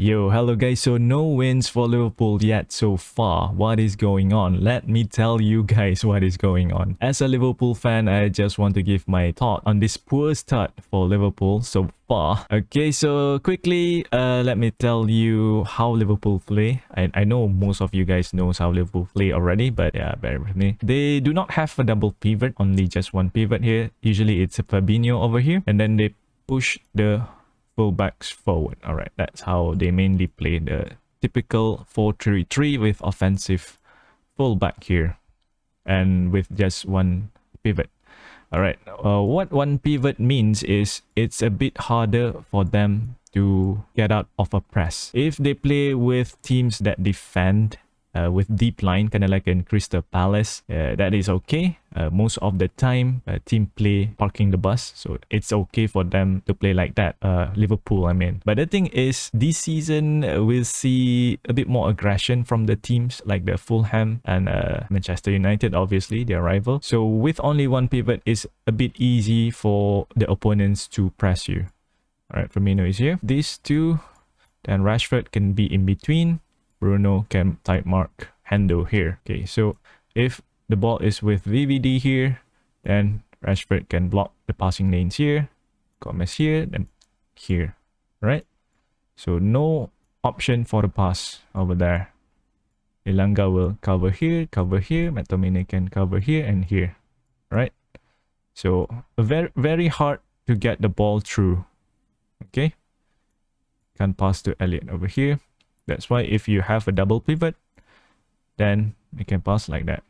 Yo, hello guys. So no wins for Liverpool yet so far. What is going on? Let me tell you guys what is going on. As a Liverpool fan, I just want to give my thought on this poor start for Liverpool so far. Okay, so quickly, let me tell you how Liverpool play. I know most of you guys knows how Liverpool play already, but yeah, bear with me. They do not have a double pivot, only just one pivot here. Usually it's a Fabinho over here, and then they push the fullbacks forward. All right, that's how they mainly play, the typical 4-3-3 with offensive fullback here and with just one pivot. All right, what one pivot means is it's a bit harder for them to get out of a press. If they play with teams that defend with deep line, kind of like in Crystal Palace, that is okay. Most of the time, team play parking the bus, so it's okay for them to play like that. Liverpool, I mean. But the thing is, this season we'll see a bit more aggression from the teams like the Fulham and Manchester United, obviously their rival. So with only one pivot, it's a bit easy for the opponents to press you. All right, Firmino is here. These two, then Rashford can be in between. Bruno can type mark Hendo here. Okay, so if the ball is with VVD here, then Rashford can block the passing lanes here, Gomez here, then here, right? So no option for the pass over there. Ilanga will cover here, McTominay can cover here and here, right? So very hard to get the ball through. Okay, can pass to Elliott over here. That's why if you have a double pivot, then you can pass like that.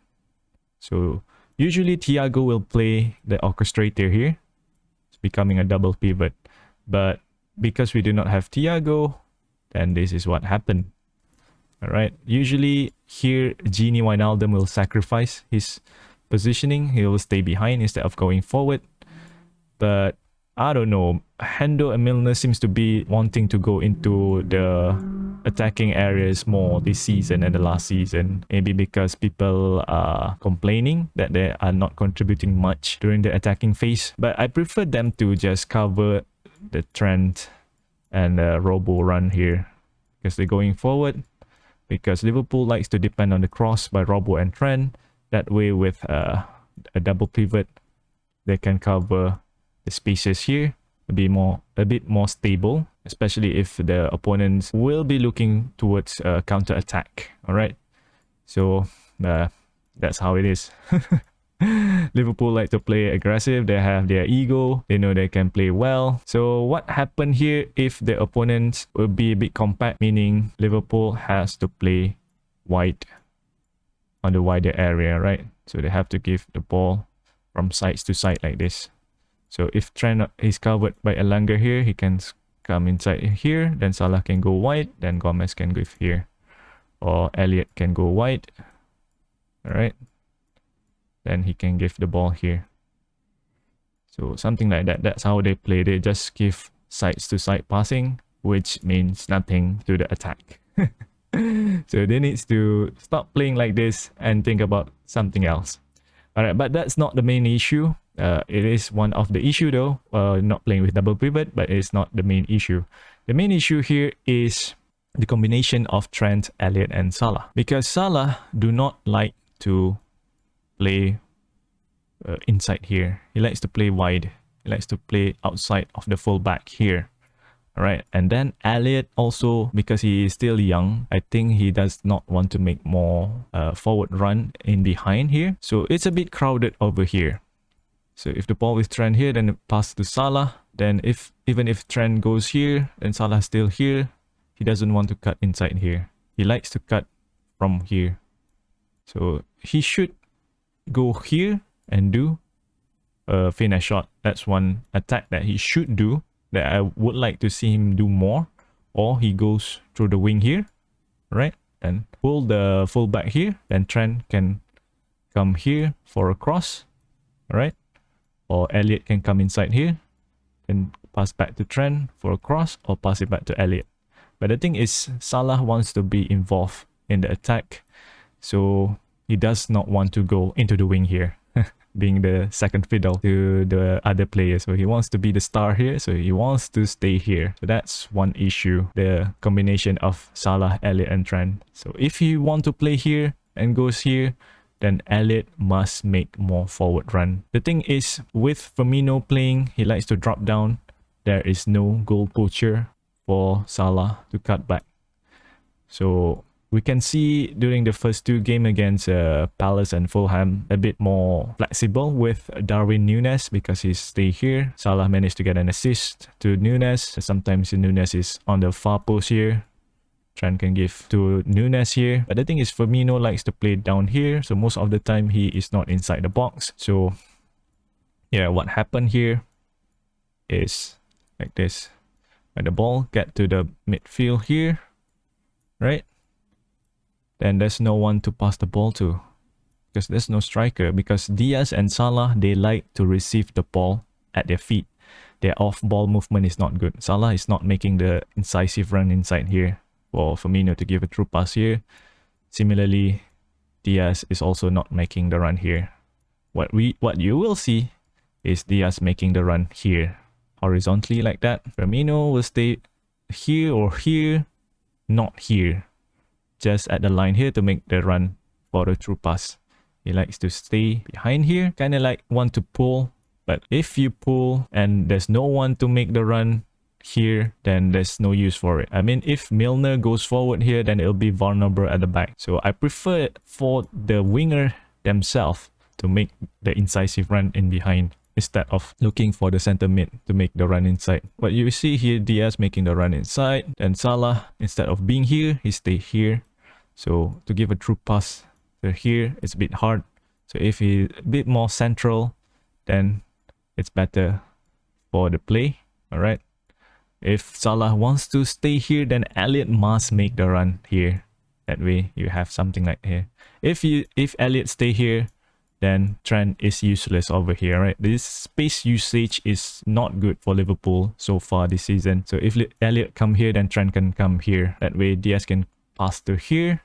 So usually Thiago will play the orchestrator here. It's becoming a double pivot. But because we do not have Thiago, then this is what happened. All right. Usually here, Gini Wijnaldum will sacrifice his positioning. He will stay behind instead of going forward. But I don't know. Hendo and Milner seems to be wanting to go into the attacking areas more this season and the last season. Maybe because people are complaining that they are not contributing much during the attacking phase. But I prefer them to just cover the Trent and Robo run here because they're going forward. Because Liverpool likes to depend on the cross by Robo and Trent. That way with a double pivot, they can cover the spaces here, be a bit more stable, especially if the opponents will be looking towards counter attack. All right, so that's how it is. Liverpool like to play aggressive. They have their ego, they know they can play well. So what happened here, if the opponents will be a bit compact, meaning Liverpool has to play wide on the wider area, right? So they have to give the ball from sides to side like this. So if Trent is covered by Elanga here, he can come inside here, then Salah can go wide, then Gomez can go here, or Elliott can go wide. All right, then he can give the ball here. So something like that. That's how they play. They just give sides to side passing, which means nothing to the attack. So they need to stop playing like this and think about something else. All right, but that's not the main issue. It is one of the issue though, not playing with double pivot, but it's not the main issue. The main issue here is the combination of Trent, Elliott and Salah. Because Salah do not like to play inside here. He likes to play wide. He likes to play outside of the fullback here. All right, and then Elliott also, because he is still young, I think he does not want to make more forward run in behind here. So it's a bit crowded over here. So if the ball with Trent here, then it passes to Salah. Then even if Trent goes here, then Salah still here. He doesn't want to cut inside here. He likes to cut from here. So he should go here and do a finish shot. That's one attack that he should do, that I would like to see him do more. Or he goes through the wing here, right? And pull the fullback here. Then Trent can come here for a cross, all right? Or Elliott can come inside here and pass back to Trent for a cross, or pass it back to Elliott. But the thing is, Salah wants to be involved in the attack, so he does not want to go into the wing here. being the second fiddle to the other players. So he wants to be the star here, so he wants to stay here. So that's one issue, the combination of Salah, Elliott and Trent. So if he want to play here and goes here, then Elliott must make more forward run. The thing is, with Firmino playing, he likes to drop down. There is no goal poacher for Salah to cut back. So we can see during the first two games against Palace and Fulham, a bit more flexible with Darwin Núñez because he stay here. Salah managed to get an assist to Núñez. Sometimes Núñez is on the far post here. Trent can give to Núñez here. But the thing is, Firmino likes to play down here. So most of the time, he is not inside the box. So yeah, what happened here is like this. When the ball get to the midfield here, right? Then there's no one to pass the ball to. Because there's no striker. Because Diaz and Salah, they like to receive the ball at their feet. Their off-ball movement is not good. Salah is not making the incisive run inside here for Firmino to give a true pass here. Similarly, Diaz is also not making the run here. What you will see is Diaz making the run here, horizontally like that. Firmino will stay here or here, not here. Just at the line here to make the run for the true pass. He likes to stay behind here, kind of like want to pull. But if you pull and there's no one to make the run here, then there's no use for it. I mean, if Milner goes forward here, then it'll be vulnerable at the back. So I prefer it for the winger themselves to make the incisive run in behind instead of looking for the center mid to make the run inside. But you see here, Diaz making the run inside, and Salah, instead of being here, he stay here. So to give a true pass to here, it's a bit hard. So if he's a bit more central, then it's better for the play. All right. If Salah wants to stay here, then Elliott must make the run here. That way you have something like here. If Elliott stay here, then Trent is useless over here, right? This space usage is not good for Liverpool so far this season. So if Elliott come here, then Trent can come here. That way Diaz can pass to here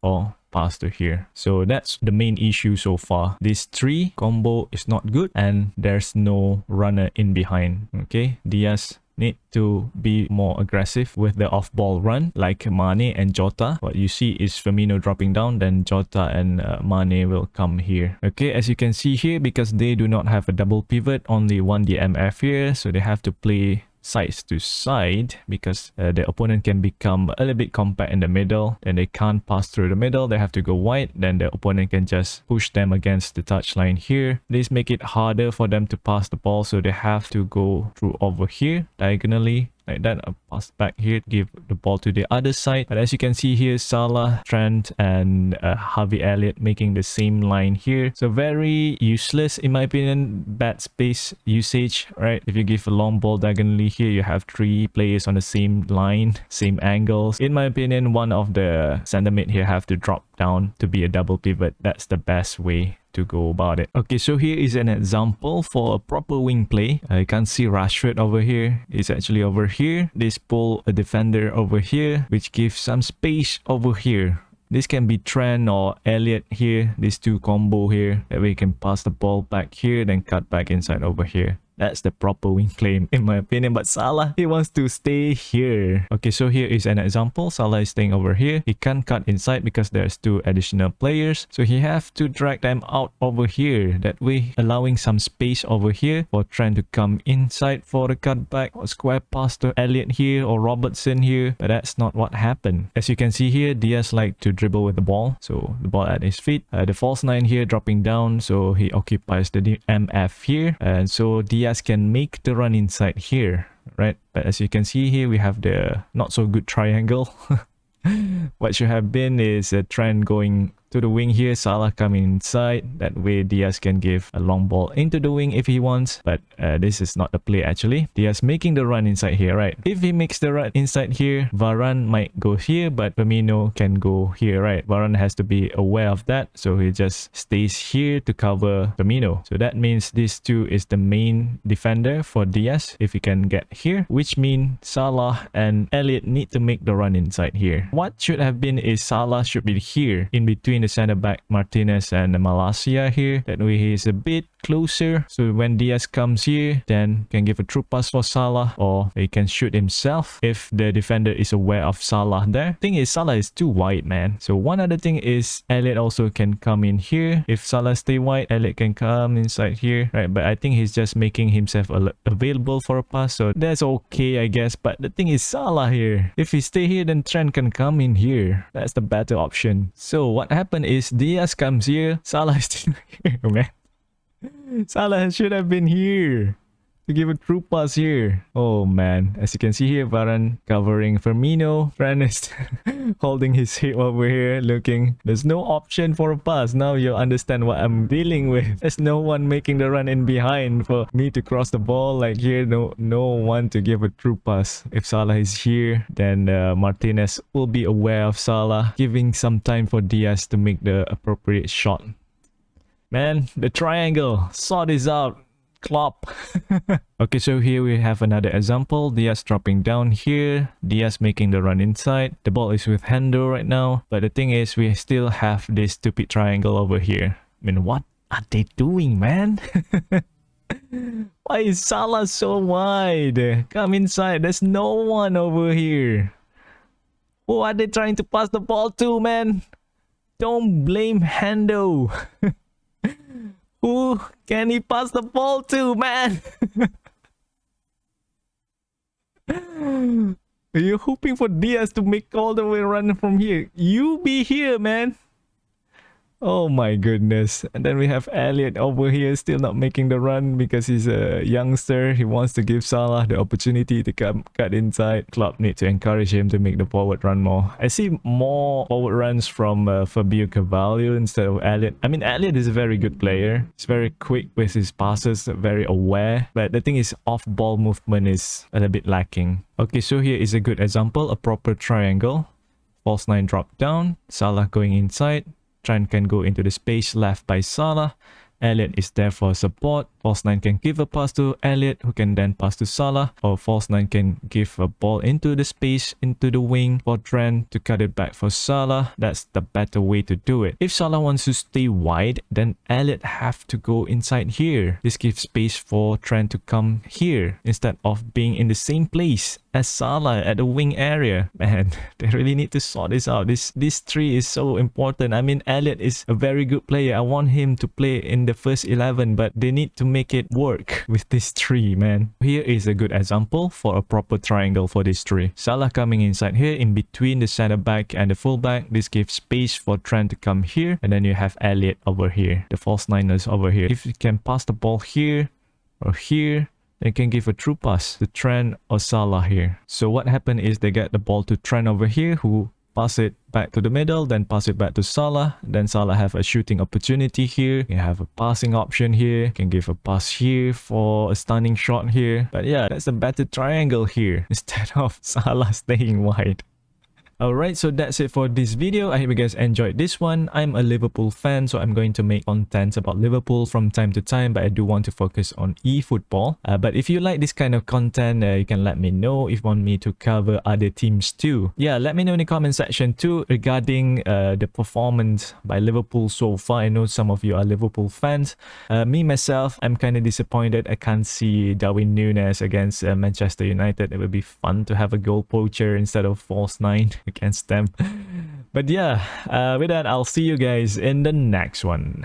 or pass to here. So that's the main issue so far. This three combo is not good and there's no runner in behind. Okay, Diaz need to be more aggressive with the off-ball run like Mane and Jota. What you see is Firmino dropping down, then Jota and Mane will come here. Okay, as you can see here, because they do not have a double pivot, only one DMF here, so they have to play sides to side because the opponent can become a little bit compact in the middle, then they can't pass through the middle, they have to go wide, then the opponent can just push them against the touchline here. This make it harder for them to pass the ball, so they have to go through over here diagonally like that, pass back here, give the ball to the other side. But as you can see here, Salah, Trent and Harvey Elliott making the same line here. So very useless in my opinion, bad space usage, right? If you give a long ball diagonally here, you have three players on the same line, same angles. In my opinion, one of the center mid here have to drop down to be a double pivot. That's the best way to go about it. Okay, so here is an example for a proper wing play. You can see Rashford over here. It's actually over here. This pull a defender over here, which gives some space over here. This can be Trent or Elliott here. These two combo here. That way you can pass the ball back here, then cut back inside over here. That's the proper wing play in my opinion. But Salah, he wants to stay here. Okay, so here is an example. Salah is staying over here. He can't cut inside because there's two additional players. So he have to drag them out over here. That way, allowing some space over here for Trent to come inside for the cutback or square pass to Elliott here or Robertson here. But that's not what happened. As you can see here, Diaz like to dribble with the ball. So the ball at his feet. The false nine here dropping down. So he occupies the MF here. And so Diaz can make the run inside here, right? But as you can see here, we have the not so good triangle. What should have been is a Trent going to the wing here, Salah coming inside. That way Diaz can give a long ball into the wing if he wants. But this is not the play actually. Diaz making the run inside here, right? If he makes the run inside here, Varane might go here, but Firmino can go here, right? Varane has to be aware of that. So he just stays here to cover Firmino. So that means this two is the main defender for Diaz if he can get here, which means Salah and Elliott need to make the run inside here. What should have been is Salah should be here in between the center back Martinez and Malacia here. That way he is a bit closer. So when Diaz comes here, then can give a through pass for Salah, or he can shoot himself if the defender is aware of Salah there. Thing is, Salah is too wide, man. So one other thing is Elliott also can come in here. If Salah stay wide, Elliott can come inside here, right? But I think he's just making himself available for a pass, so that's okay, I guess. But the thing is, Salah here, if he stay here, then Trent can come in here. That's the better option. So what happened is Diaz comes here, Salah is still here, man. Salah should have been here to give a true pass here. Oh man, as you can see here, Varane covering Firmino. Trent is holding his hip over here, looking. There's no option for a pass. Now you understand what I'm dealing with. There's no one making the run in behind for me to cross the ball. Like here, no one to give a true pass. If Salah is here, then Martinez will be aware of Salah, giving some time for Diaz to make the appropriate shot. Man, the triangle. Sort this out. Klopp. Okay, so here we have another example. Diaz dropping down here. Diaz making the run inside. The ball is with Hendo right now. But the thing is, we still have this stupid triangle over here. I mean, what are they doing, man? Why is Salah so wide? Come inside. There's no one over here. Who are they trying to pass the ball to, man? Don't blame Hendo. Who can he pass the ball to, man? You're hoping for Diaz to make all the way run from here. You be here, man. Oh my goodness. And then we have Elliott over here still not making the run because he's a youngster. He wants to give Salah the opportunity to come cut inside. Klopp need to encourage him to make the forward run more. I see more forward runs from Fabio Carvalho instead of Elliott. I mean, Elliott is a very good player. He's very quick with his passes, very aware. But the thing is, off-ball movement is a little bit lacking. Okay, so here is a good example. A proper triangle. False 9 drop down. Salah going inside. Trent can go into the space left by Salah. Elliott is there for support. False 9 can give a pass to Elliott, who can then pass to Salah. Or False 9 can give a ball into the space, into the wing for Trent to cut it back for Salah. That's the better way to do it. If Salah wants to stay wide, then Elliott have to go inside here. This gives space for Trent to come here instead of being in the same place as Salah at the wing area. Man, they really need to sort this out. This tree is so important. I mean, Elliott is a very good player. I want him to play in the first 11, but they need to make it work with this tree, man. Here is a good example for a proper triangle for this tree. Salah coming inside here in between the center back and the full back. This gives space for Trent to come here, and then you have Elliott over here. The false niners over here. If you can pass the ball here or here, they can give a true pass to Trent or Salah here. So what happened is they get the ball to Trent over here, who pass it back to the middle, then pass it back to Salah. Then Salah have a shooting opportunity here. You have a passing option here. You can give a pass here for a stunning shot here. But yeah, that's a better triangle here instead of Salah staying wide. Alright, so that's it for this video. I hope you guys enjoyed this one. I'm a Liverpool fan, so I'm going to make content about Liverpool from time to time, but I do want to focus on eFootball. But if you like this kind of content, you can let me know if you want me to cover other teams too. Yeah, let me know in the comment section too regarding the performance by Liverpool so far. I know some of you are Liverpool fans. Me, myself, I'm kind of disappointed I can't see Darwin Núñez against Manchester United. It would be fun to have a goal poacher instead of false 9 against them. But yeah, with that, I'll see you guys in the next one.